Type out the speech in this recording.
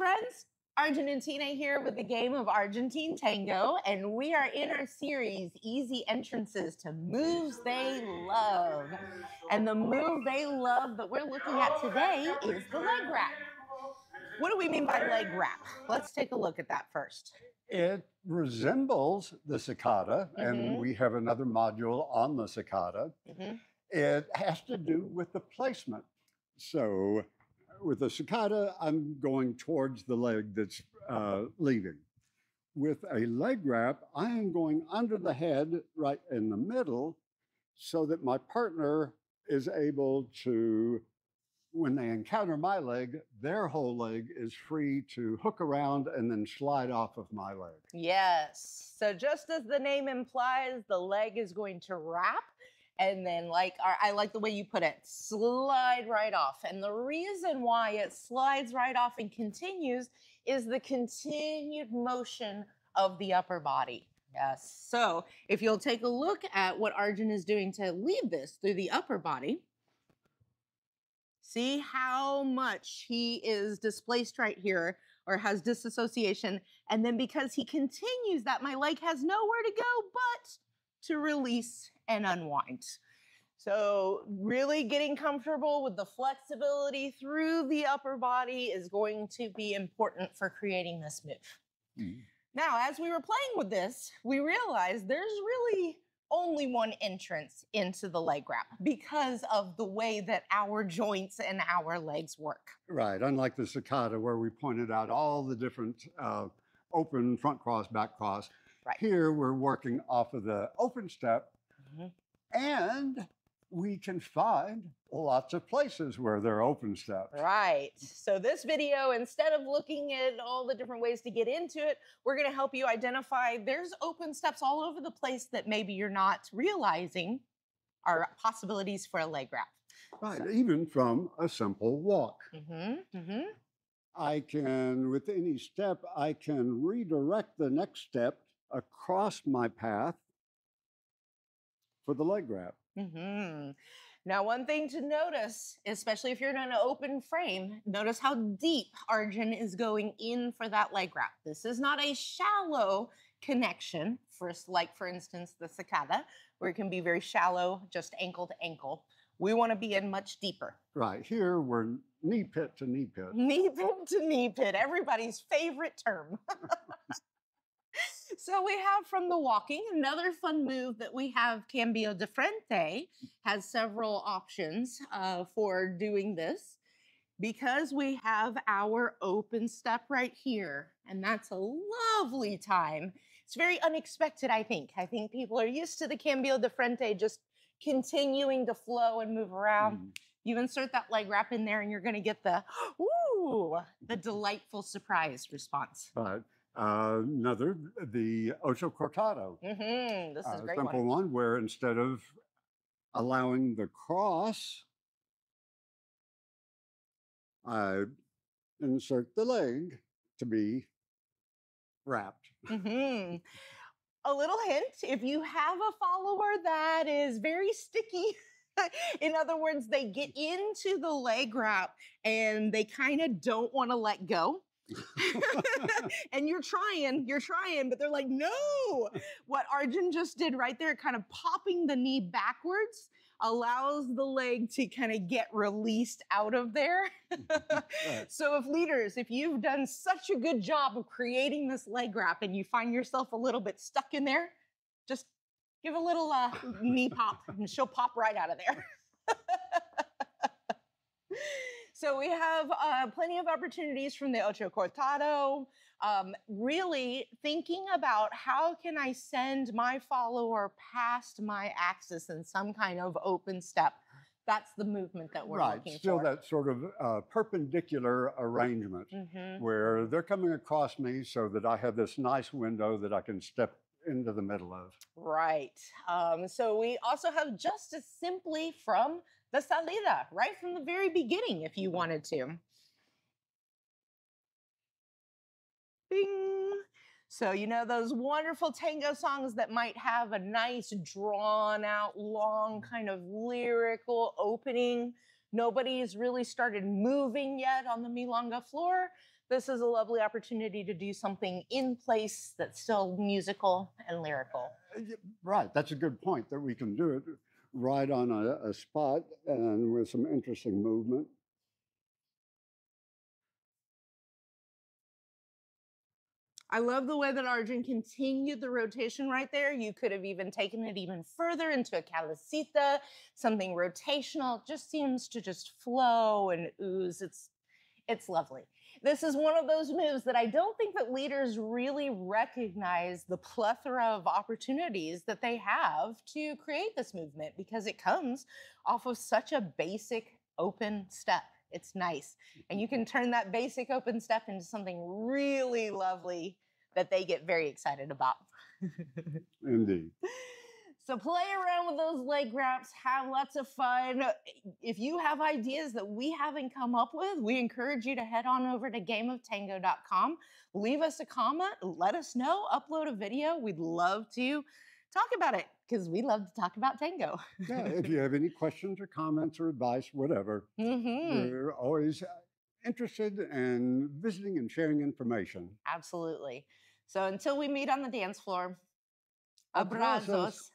friends, Argentina here with the game of Argentine Tango, and we are in our series, Easy Entrances to Moves They Love. And the move they love that we're looking at today is the leg wrap. What do we mean by leg wrap? Let's take a look at that first. It resembles the sacada, and we have another module on the sacada. It has to do with the placement. So with the sacada, I'm going towards the leg that's leaving. With a leg wrap, I am going under the head right in the middle so that my partner is able to, when they encounter my leg, their whole leg is free to hook around and then slide off of my leg. Yes. So just as the name implies, the leg is going to wrap. And then I like the way you put it, slide right off. And the reason why it slides right off and continues is the continued motion of the upper body. Yes. So if you'll take a look at what Arjun is doing to leave this through the upper body, see how much he is displaced right here or has disassociation. And then because he continues that, my leg has nowhere to go but to release and unwind. So really getting comfortable with the flexibility through the upper body is going to be important for creating this move. Now, as we were playing with this, we realized there's really only one entrance into the leg wrap because of the way that our joints and our legs work. Right, unlike the sacada where we pointed out all the different open front cross, back cross. Right. Here we're working off of the open step, and we can find lots of places where there are open steps. Right. So this video, instead of looking at all the different ways to get into it, we're going to help you identify there's open steps all over the place that maybe you're not realizing are possibilities for a leg wrap. Right, so, even from a simple walk. I can, with any step, I can redirect the next step across my path for the leg wrap. Now, one thing to notice, especially if you're in an open frame, notice how deep Arjun is going in for that leg wrap. This is not a shallow connection, like for instance, the sacada, where it can be very shallow, just ankle to ankle. We want to be in much deeper. Right, here we're knee pit to knee pit. Knee pit to knee pit, everybody's favorite term. So we have from the walking, another fun move that we have, Cambio de Frente, has several options for doing this because we have our open step right here. And that's a lovely time. It's very unexpected, I think. I think people are used to the Cambio de Frente just continuing to flow and move around. You insert that leg wrap in there and you're going to get the, ooh, the delightful surprise response. Right. Another, the ocho cortado. This is a great simple one where instead of allowing the cross, I insert the leg to be wrapped. A little hint, if you have a follower that is very sticky, in other words, they get into the leg wrap and they kind of don't want to let go. And you're trying, but they're like, no. What Arjun just did right there, kind of popping the knee backwards, allows the leg to kind of get released out of there. So if you've done such a good job of creating this leg wrap and you find yourself a little bit stuck in there, just give a little knee pop and she'll pop right out of there. So we have plenty of opportunities from the ocho cortado, really thinking about how can I send my follower past my axis in some kind of open step. That's the movement that we're looking for. Still that sort of perpendicular arrangement where they're coming across me so that I have this nice window that I can step into the middle of. Right. So we also have just as simply from the salida, right from the very beginning, if you wanted to. Bing. So, you know, those wonderful tango songs that might have a nice drawn out, long kind of lyrical opening. Nobody's really started moving yet on the milonga floor. This is a lovely opportunity to do something in place that's still musical and lyrical. Right, that's a good point, that we can do it right on a spot and with some interesting movement. I love the way that Arjun continued the rotation right there. You could have even taken it even further into a cabecita, something rotational. It just seems to just flow and ooze. It's lovely. This is one of those moves that I don't think that leaders really recognize the plethora of opportunities that they have to create this movement, because it comes off of such a basic open step. It's nice. And you can turn that basic open step into something really lovely that they get very excited about. Indeed. So play around with those leg wraps, have lots of fun. If you have ideas that we haven't come up with, we encourage you to head on over to gameoftango.com. Leave us a comment, let us know, upload a video. We'd love to talk about it, because we love to talk about tango. Yeah, if you have any questions or comments or advice, whatever, we're always interested in visiting and sharing information. Absolutely. So until we meet on the dance floor, Abrazos. abrazos.